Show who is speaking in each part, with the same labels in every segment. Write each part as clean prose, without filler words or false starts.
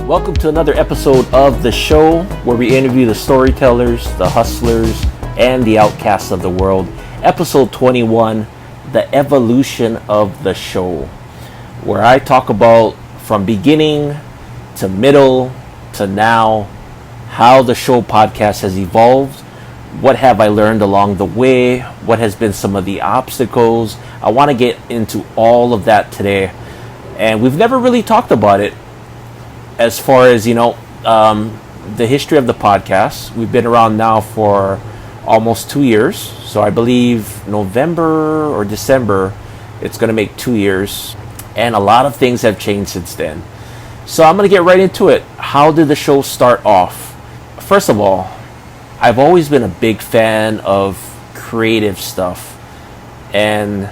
Speaker 1: Welcome to another episode of The SHO, where we interview the storytellers, the hustlers, and the outcasts of the world. Episode 21, The Evolution of The SHO, where I talk about from beginning to middle to now, how the SHO podcast has evolved, what have I learned along the way, what has been some of the obstacles. I want to get into all of that today. And we've never really talked about it as far as, the history of the podcast. We've been around now for almost 2 years. So I believe November or December, it's going to make 2 years. And a lot of things have changed since then. So I'm going to get right into it. How did the SHO start off? First of all, I've always been a big fan of creative stuff and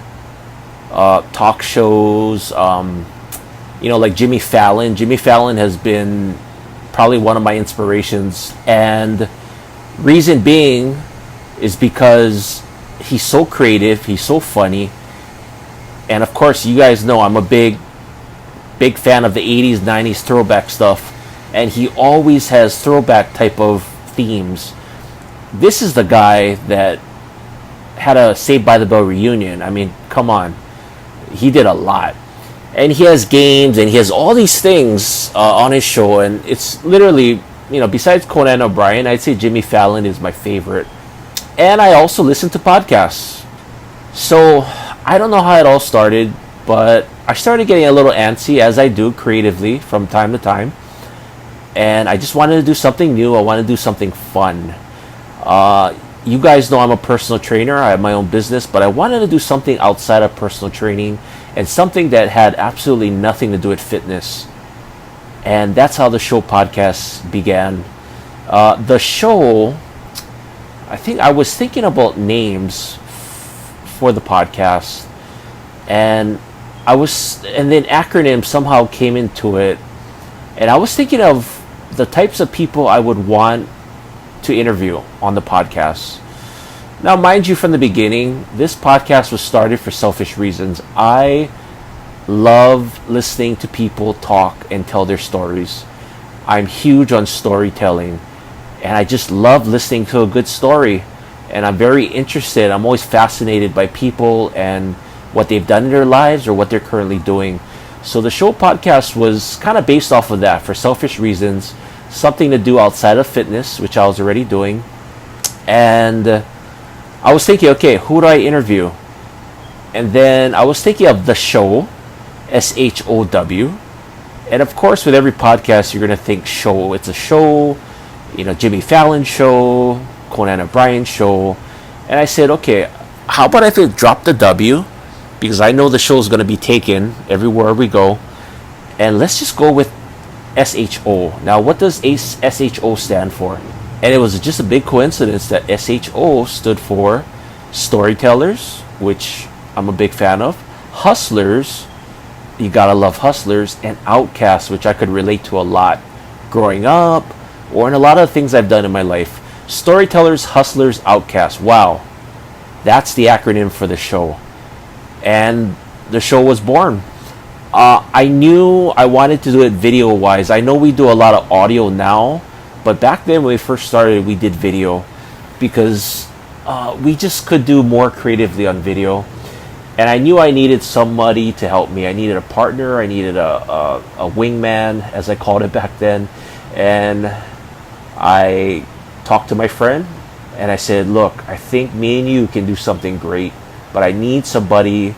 Speaker 1: talk shows, like Jimmy Fallon. Jimmy Fallon has been probably one of my inspirations. And reason being is because he's so creative, he's so funny. And of course, you guys know I'm a big fan of the 80s, 90s throwback stuff. And he always has throwback type of themes. This is the guy that had a Saved by the Bell reunion. I mean, come on. He did a lot. And he has games and he has all these things on his show. And it's literally, besides Conan O'Brien, I'd say Jimmy Fallon is my favorite. And I also listen to podcasts. So I don't know how it all started, but I started getting a little antsy, as I do creatively from time to time. And I just wanted to do something new. I wanted to do something fun. You guys know I'm a personal trainer. I have my own business, but I wanted to do something outside of personal training and something that had absolutely nothing to do with fitness. And that's how the SHO podcast began. The SHO, I think I was thinking about names for the podcast, and then acronyms somehow came into it, and I was thinking of the types of people I would want to interview on the podcast. Now, mind you, from the beginning, this podcast was started for selfish reasons. I love listening to people talk and tell their stories. I'm huge on storytelling, and I just love listening to a good story. And I'm very interested. I'm always fascinated by people and what they've done in their lives or what they're currently doing. So the SHO podcast was kind of based off of that for selfish reasons. Something to do outside of fitness, which I was already doing. And I was thinking, okay, who do I interview? And then I was thinking of the SHO, SHOW. And of course, with every podcast, you're going to think show. It's a show, Jimmy Fallon show, Conan O'Brien show. And I said, okay, how about if I drop the W? Because I know the show is going to be taken everywhere we go. And let's just go with SHO. Now, what does SHO stand for? And it was just a big coincidence that SHO stood for storytellers, which I'm a big fan of, hustlers, you gotta love hustlers, and outcasts, which I could relate to a lot growing up or in a lot of things I've done in my life. Storytellers, hustlers, outcasts. Wow. That's the acronym for the SHO. And the SHO was born. I knew I wanted to do it video-wise. I know we do a lot of audio now, but back then when we first started, we did video because we just could do more creatively on video. And I knew I needed somebody to help me. I needed a partner. I needed a wingman, as I called it back then. And I talked to my friend, and I said, look, I think me and you can do something great, but I need somebody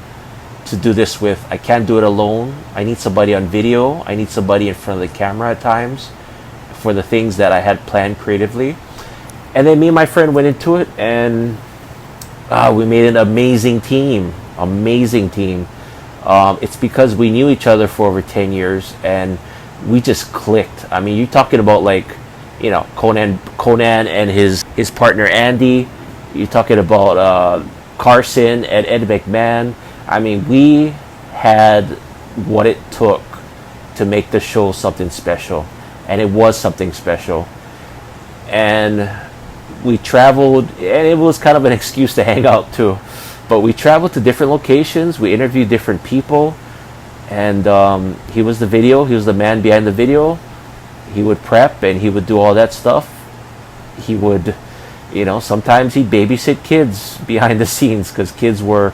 Speaker 1: to do this with. I can't do it alone. I need somebody on video. I need somebody in front of the camera at times for the things that I had planned creatively. And then me and my friend went into it, and we made an amazing team. It's because we knew each other for over 10 years, and we just clicked. I mean, you're talking about Conan and his partner Andy. You're talking about Carson and Ed McMahon. I mean, we had what it took to make the show something special. And it was something special. And we traveled, and it was kind of an excuse to hang out too. But we traveled to different locations. We interviewed different people. And he was the man behind the video. He would prep and he would do all that stuff. He would, sometimes he'd babysit kids behind the scenes because kids were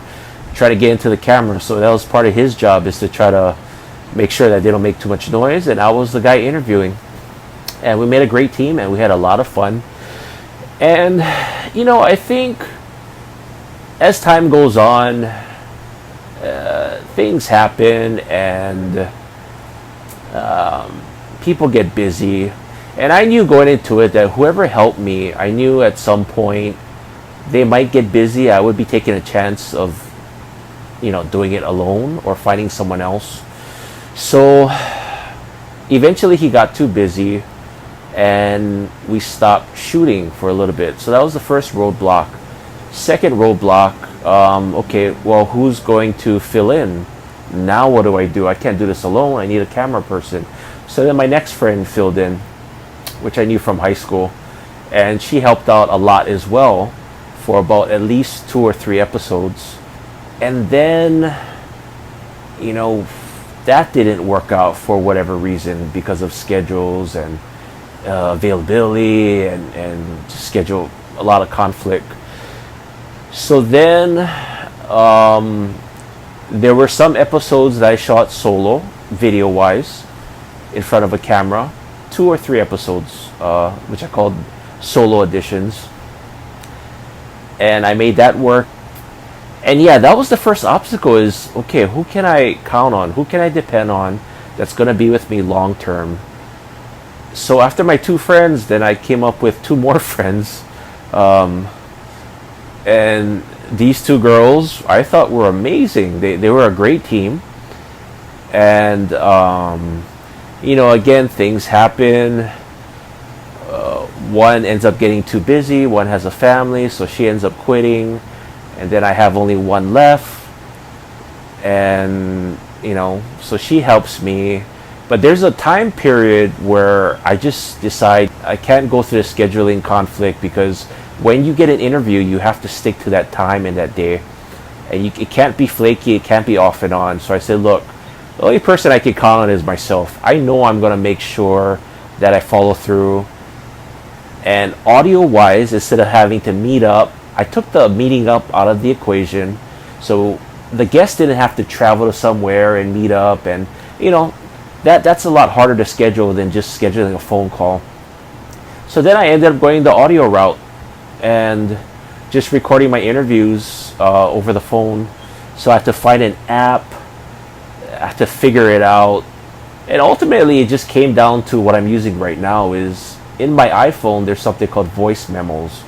Speaker 1: trying to get into the camera. So that was part of his job, is to try to make sure that they don't make too much noise. And I was the guy interviewing. And we made a great team and we had a lot of fun. And, I think as time goes on, things happen and people get busy. And I knew going into it that whoever helped me, I knew at some point they might get busy. I would be taking a chance of, doing it alone or finding someone else. So eventually he got too busy and we stopped shooting for a little bit. So that was the first roadblock. Second roadblock, okay, well, who's going to fill in? Now what do? I can't do this alone. I need a camera person. So then my next friend filled in, which I knew from high school, and she helped out a lot as well for about at least 2 or 3 episodes. And then, that didn't work out for whatever reason, because of schedules and availability and schedule, a lot of conflict. So then there were some episodes that I shot solo, video wise, in front of a camera. 2 or 3 episodes, which I called solo editions. And I made that work. And yeah, that was the first obstacle, is, okay, who can I count on? Who can I depend on that's going to be with me long term? So after my 2 friends, then I came up with 2 more friends. And these 2 girls I thought were amazing. They were a great team. And, again, things happen. One ends up getting too busy. One has a family, so she ends up quitting. And then I have only one left. And, so she helps me. But there's a time period where I just decide I can't go through the scheduling conflict, because when you get an interview, you have to stick to that time and that day. And it can't be flaky. It can't be off and on. So I said, look, the only person I can count on is myself. I know I'm going to make sure that I follow through. And audio-wise, instead of having to meet up, I took the meeting up out of the equation. So the guest didn't have to travel to somewhere and meet up. And, that's a lot harder to schedule than just scheduling a phone call. So then I ended up going the audio route and just recording my interviews over the phone. So I had to find an app. I have to figure it out. And ultimately it just came down to what I'm using right now. Is in my iPhone there's something called voice memos,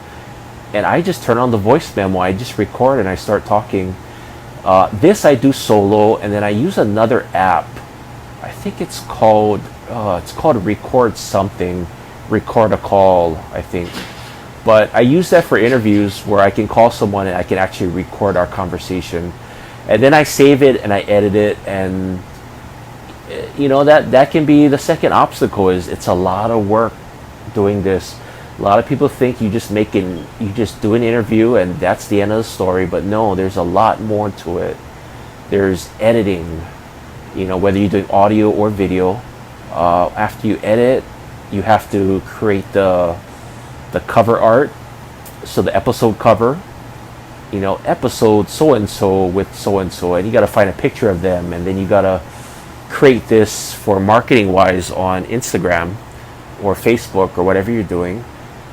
Speaker 1: and I just turn on the voice memo. I just record and I start talking. This I do solo, and then I use another app. I think it's called Record something, Record a Call, I think. But I use that for interviews where I can call someone and I can actually record our conversation. And then I save it and I edit it, and that can be the second obstacle. Is it's a lot of work doing this. A lot of people think you just do an interview and that's the end of the story, but no, there's a lot more to it. There's editing, whether you're doing audio or video. After you edit, you have to create the cover art, so the episode cover. Episode so-and-so with so-and-so, and you got to find a picture of them, and then you got to create this for marketing wise on Instagram or Facebook or whatever you're doing.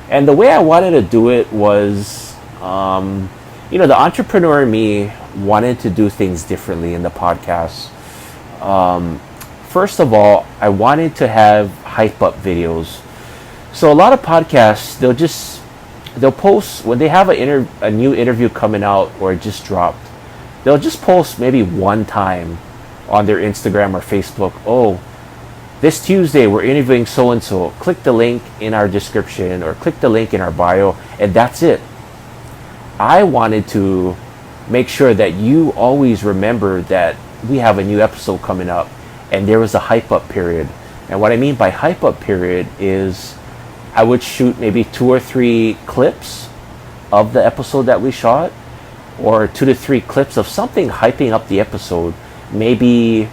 Speaker 1: And the way I wanted to do it was, the entrepreneur in me wanted to do things differently in the podcast. First of all, I wanted to have hype up videos. So a lot of podcasts, they'll post when they have a new interview coming out or it just dropped. They'll just post maybe one time on their Instagram or Facebook. Oh, this Tuesday we're interviewing so-and-so. Click the link in our description or click the link in our bio, and that's it. I wanted to make sure that you always remember that we have a new episode coming up, and there was a hype up period. And what I mean by hype up period is I would shoot maybe 2 or 3 clips of the episode that we shot, or 2 to 3 clips of something hyping up the episode. Maybe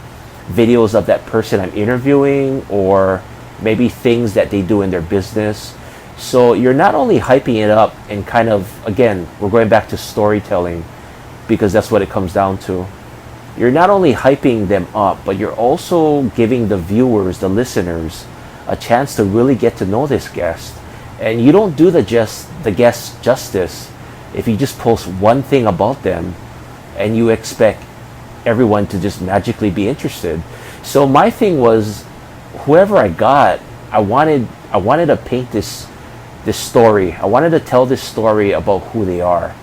Speaker 1: videos of that person I'm interviewing, or maybe things that they do in their business. So you're not only hyping it up and kind of, again, we're going back to storytelling because that's what it comes down to. You're not only hyping them up, but you're also giving the viewers, the listeners, a chance to really get to know this guest. And you don't do the guest justice if you just post one thing about them and you expect everyone to just magically be interested. So my thing was, whoever I got, I wanted to paint this story. I wanted to tell this story about who they are.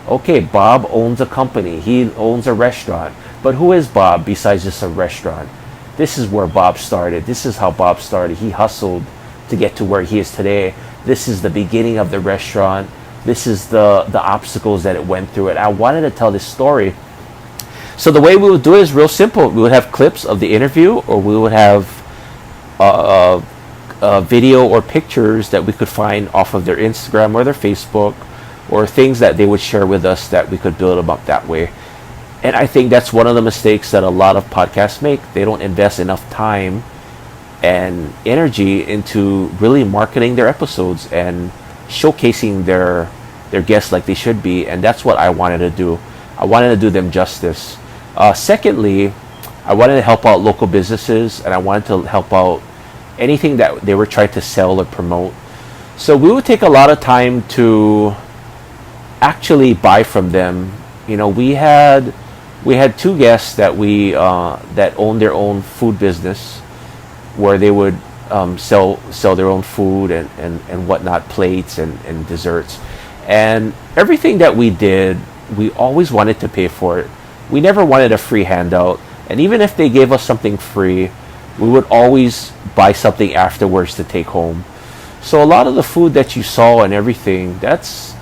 Speaker 1: Okay, Bob owns a company. He owns a restaurant. But who is Bob besides just a restaurant? This is where Bob started. This is how Bob started. He hustled to get to where he is today. This is the beginning of the restaurant. This is the obstacles that it went through. And I wanted to tell this story. So the way we would do it is real simple. We would have clips of the interview, or we would have video or pictures that we could find off of their Instagram or their Facebook, or things that they would share with us that we could build them up that way. And I think that's one of the mistakes that a lot of podcasts make. They don't invest enough time and energy into really marketing their episodes and showcasing their guests like they should be. And that's what I wanted to do. I wanted to do them justice. Secondly, I wanted to help out local businesses, and I wanted to help out anything that they were trying to sell or promote. So we would take a lot of time to actually buy from them. You know, we had two guests that we that owned their own food business, where they would sell their own food and whatnot, plates and desserts, and everything that we did, we always wanted to pay for it. We never wanted a free handout, and even if they gave us something free, we would always buy something afterwards to take home. So a lot of the food that you saw and everything, that's,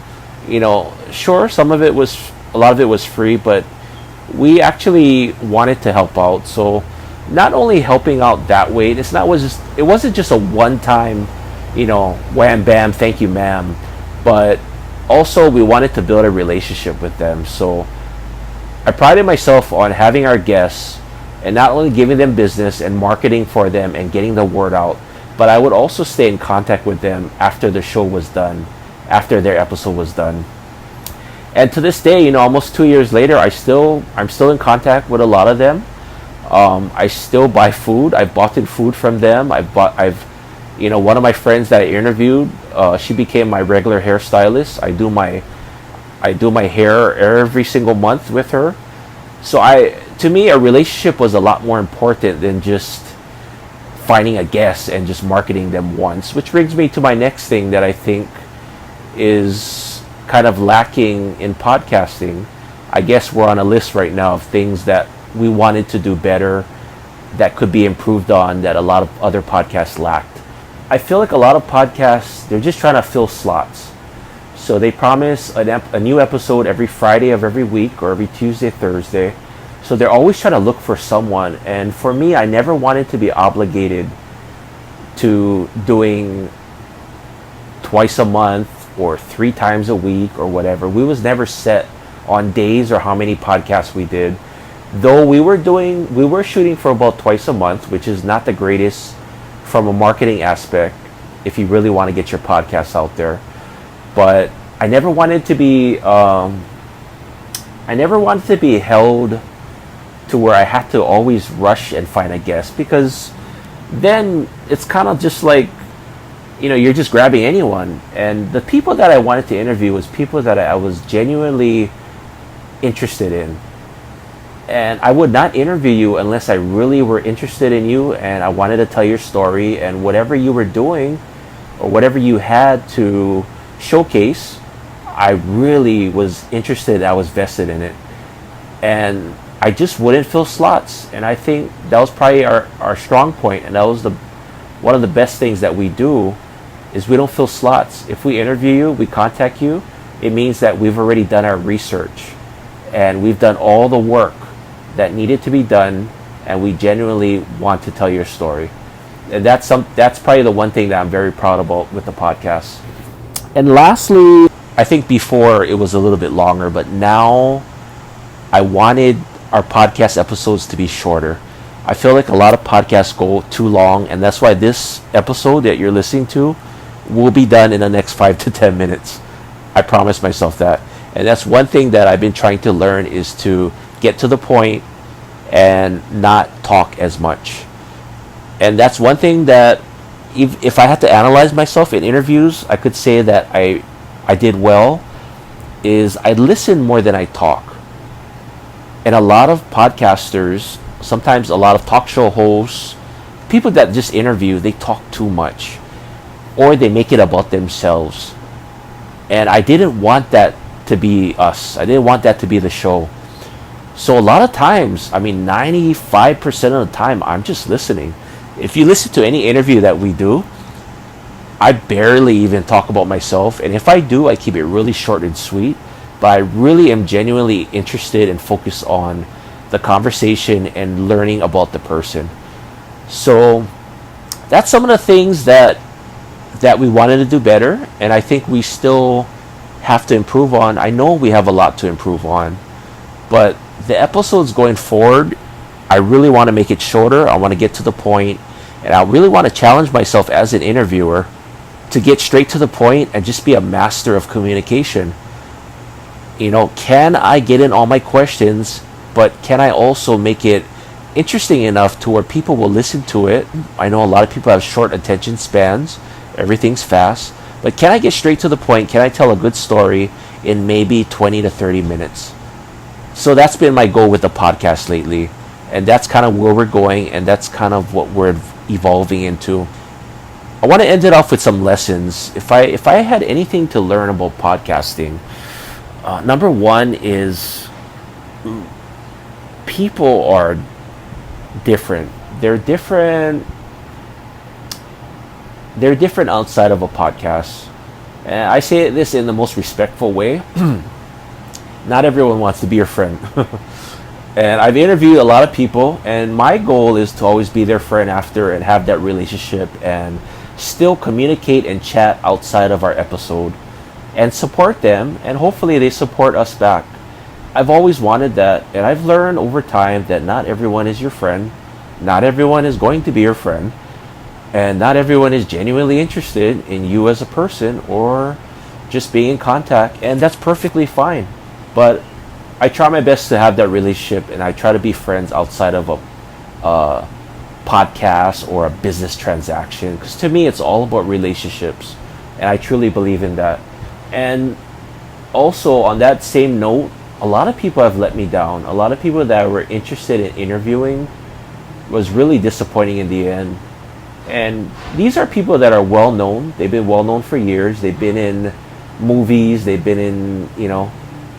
Speaker 1: you know, sure, a lot of it was free, but we actually wanted to help out. So not only helping out that way, it wasn't just a one-time, you know, wham bam, thank you ma'am, but also we wanted to build a relationship with them. So I prided myself on having our guests and not only giving them business and marketing for them and getting the word out, but I would also stay in contact with them after the show was done, after their episode was done. And to this day, you know, almost 2 years later, I'm still in contact with a lot of them. I still buy food. I bought in food from them. You know, one of my friends that I interviewed, she became my regular hairstylist. I do my hair every single month with her. So to me, a relationship was a lot more important than just finding a guest and just marketing them once. Which brings me to my next thing that I think is kind of lacking in podcasting. I guess we're on a list right now of things that we wanted to do better, that could be improved on, that a lot of other podcasts lacked. I feel like a lot of podcasts, they're just trying to fill slots. So they promise a new episode every Friday of every week, or every Tuesday, Thursday. So they're always trying to look for someone. And for me, I never wanted to be obligated to doing twice a month or 3 times a week or whatever. We was never set on days or how many podcasts we did. Though we were shooting for about twice a month, which is not the greatest from a marketing aspect if you really want to get your podcast out there. But I never wanted to be held to where I had to always rush and find a guest, because then it's kind of just like, you know, you're just grabbing anyone. And the people that I wanted to interview was people that I was genuinely interested in. And I would not interview you unless I really were interested in you and I wanted to tell your story, and whatever you were doing or whatever you had to showcase, I really was interested. I was vested in it, and I just wouldn't fill slots. And I think that was probably our strong point, and that was one of the best things that we do, is we don't fill slots. If we interview you, we contact you, it means that we've already done our research and we've done all the work that needed to be done, and we genuinely want to tell your story. And that's probably the one thing that I'm very proud about with the podcast. And lastly, I think before it was a little bit longer, but now I wanted our podcast episodes to be shorter. I feel like a lot of podcasts go too long, and that's why this episode that you're listening to will be done in the next 5 to 10 minutes. I promise myself that. And that's one thing that I've been trying to learn, is to get to the point and not talk as much. And that's one thing that, if I had to analyze myself in interviews, I could say that I did well, is I listen more than I talk. And a lot of podcasters, sometimes a lot of talk show hosts, people that just interview, they talk too much, or they make it about themselves. And I didn't want that to be us. I didn't want that to be the show. So a lot of times, 95% of the time, I'm just listening. If you listen to any interview that we do, I barely even talk about myself. And if I do, I keep it really short and sweet. But I really am genuinely interested and focused on the conversation and learning about the person. So that's some of the things that we wanted to do better, and I think we still have to improve on. I know we have a lot to improve on, but the episodes going forward, I really want to make it shorter. I want to get to the point, and I really want to challenge myself as an interviewer to get straight to the point and just be a master of communication. Can I get in all my questions, but can I also make it interesting enough to where people will listen to it? I know a lot of people have short attention spans. Everything's fast. But can I get straight to the point? Can I tell a good story in maybe 20 to 30 minutes? So that's been my goal with the podcast lately. And that's kind of where we're going, and that's kind of what we're evolving into. I want to end it off with some lessons. If I had anything to learn about podcasting, number one is people are different. They're different outside of a podcast. And I say this in the most respectful way. Not everyone wants to be your friend. And I've interviewed a lot of people, and my goal is to always be their friend after and have that relationship and still communicate and chat outside of our episode and support them, and hopefully they support us back. I've always wanted that, and I've learned over time that not everyone is your friend. Not everyone is going to be your friend. And not everyone is genuinely interested in you as a person or just being in contact. And that's perfectly fine. But I try my best to have that relationship, and I try to be friends outside of a podcast or a business transaction. Because to me, it's all about relationships. And I truly believe in that. And also, on that same note, a lot of people have let me down. A lot of people that were interested in interviewing was really disappointing in the end. And these are people that are well known. They've been well known for years. They've been in movies. They've been in,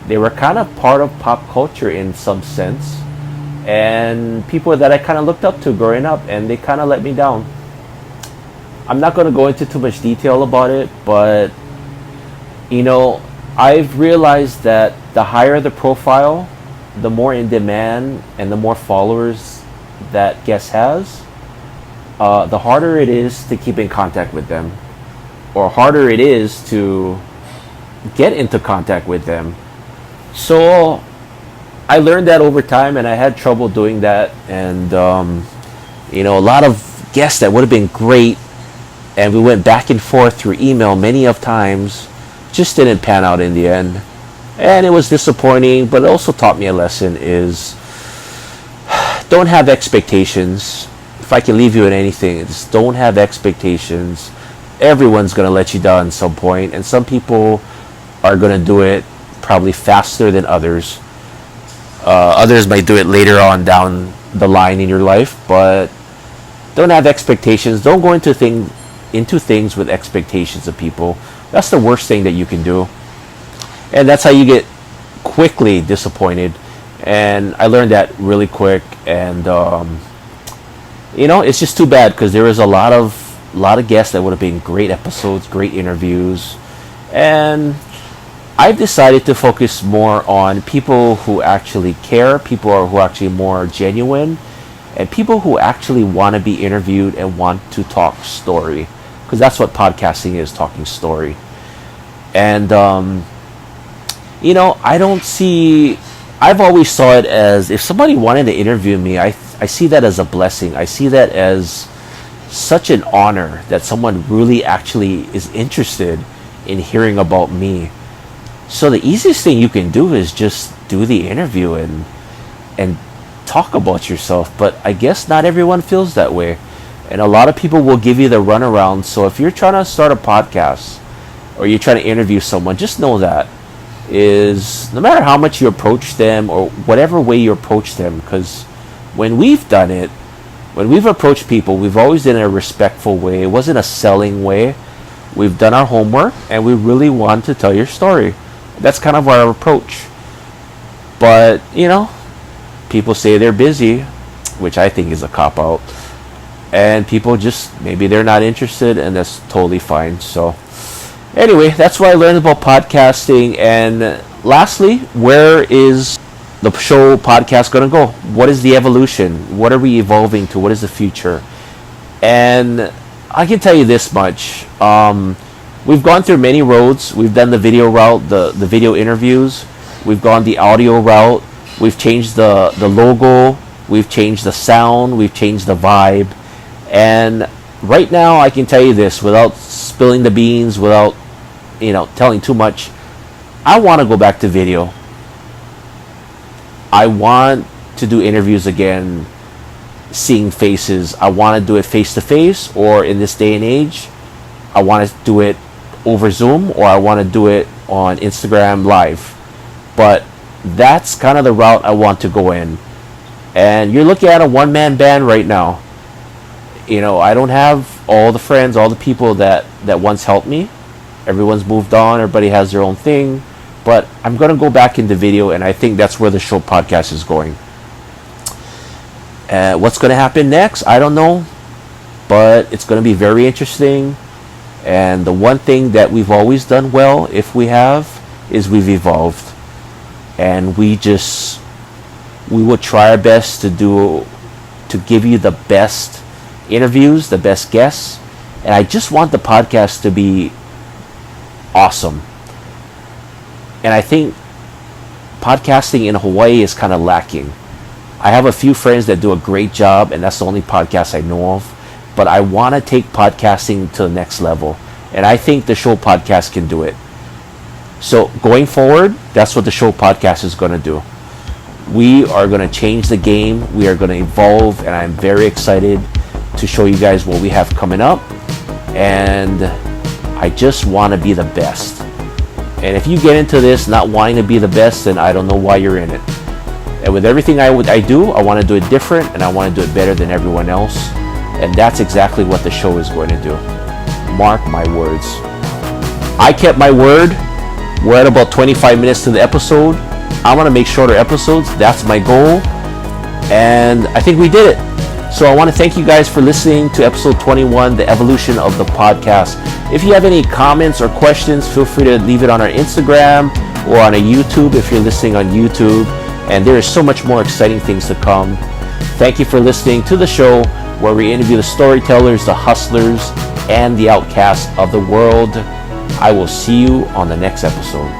Speaker 1: they were kind of part of pop culture in some sense. And people that I kind of looked up to growing up, and they kind of let me down. I'm not going to go into too much detail about it, but, I've realized that the higher the profile, the more in demand and the more followers that guest has, the harder it is to keep in contact with them, or harder it is to get into contact with them. So I learned that over time, and I had trouble doing that. And a lot of guests that would have been great, and we went back and forth through email many of times, just didn't pan out in the end. And it was disappointing, but it also taught me a lesson, is don't have expectations. If I can leave you in anything, just don't have expectations. Everyone's going to let you down at some point, and some people are going to do it probably faster than others. Others might do it later on down the line in your life, but don't have expectations. Don't go into things with expectations of people. That's the worst thing that you can do. And that's how you get quickly disappointed. And I learned that really quick. And it's just too bad, because there was a lot of guests that would have been great episodes, great interviews. And I've decided to focus more on people who actually care, people who are actually more genuine, and people who actually want to be interviewed and want to talk story. Because that's what podcasting is, talking story. And I I've always saw it as, if somebody wanted to interview me, I see that as a blessing. I see that as such an honor that someone really actually is interested in hearing about me. So the easiest thing you can do is just do the interview and talk about yourself. But I guess not everyone feels that way. And a lot of people will give you the runaround. So if you're trying to start a podcast or you're trying to interview someone, just know that is no matter how much you approach them or whatever way you approach them, because when we've done it, when we've approached people, we've always done it in a respectful way. It wasn't a selling way. We've done our homework and we really want to tell your story. That's kind of our approach. But, people say they're busy, which I think is a cop-out. And people just, maybe they're not interested, and that's totally fine. So, anyway, that's what I learned about podcasting. And lastly, where is the show podcast going to go? What is the evolution? What are we evolving to? What is the future? And I can tell you this much. We've gone through many roads. We've done the video route, the video interviews. We've gone the audio route. We've changed the logo. We've changed the sound. We've changed the vibe. And right now, I can tell you this without spilling the beans, without telling too much. I want to go back to video. I want to do interviews again, seeing faces. I want to do it face to face, or in this day and age, I want to do it over Zoom, or I want to do it on Instagram Live. But that's kind of the route I want to go in. And you're looking at a one-man band right now. I don't have all the friends, all the people that once helped me. Everyone's moved on. Everybody has their own thing. But I'm going to go back into video, and I think that's where the show podcast is going. What's going to happen next? I don't know. But it's going to be very interesting. And the one thing that we've always done well, if we have, is we've evolved. And we will try our best to give you the best interviews, the best guests. And I just want the podcast to be awesome. And I think podcasting in Hawaii is kind of lacking. I have a few friends that do a great job, and that's the only podcast I know of. But I want to take podcasting to the next level. And I think the show podcast can do it. So going forward, that's what the show podcast is going to do. We are going to change the game. We are going to evolve. And I'm very excited to show you guys what we have coming up. And I just want to be the best. And if you get into this not wanting to be the best, then I don't know why you're in it. And with everything I do, I want to do it different, and I want to do it better than everyone else. And that's exactly what the show is going to do. Mark my words. I kept my word. We're at about 25 minutes to the episode. I want to make shorter episodes. That's my goal. And I think we did it. So I want to thank you guys for listening to episode 21, The Evolution of the Podcast. If you have any comments or questions, feel free to leave it on our Instagram or on a YouTube if you're listening on YouTube. And there is so much more exciting things to come. Thank you for listening to the show where we interview the storytellers, the hustlers, and the outcasts of the world. I will see you on the next episode.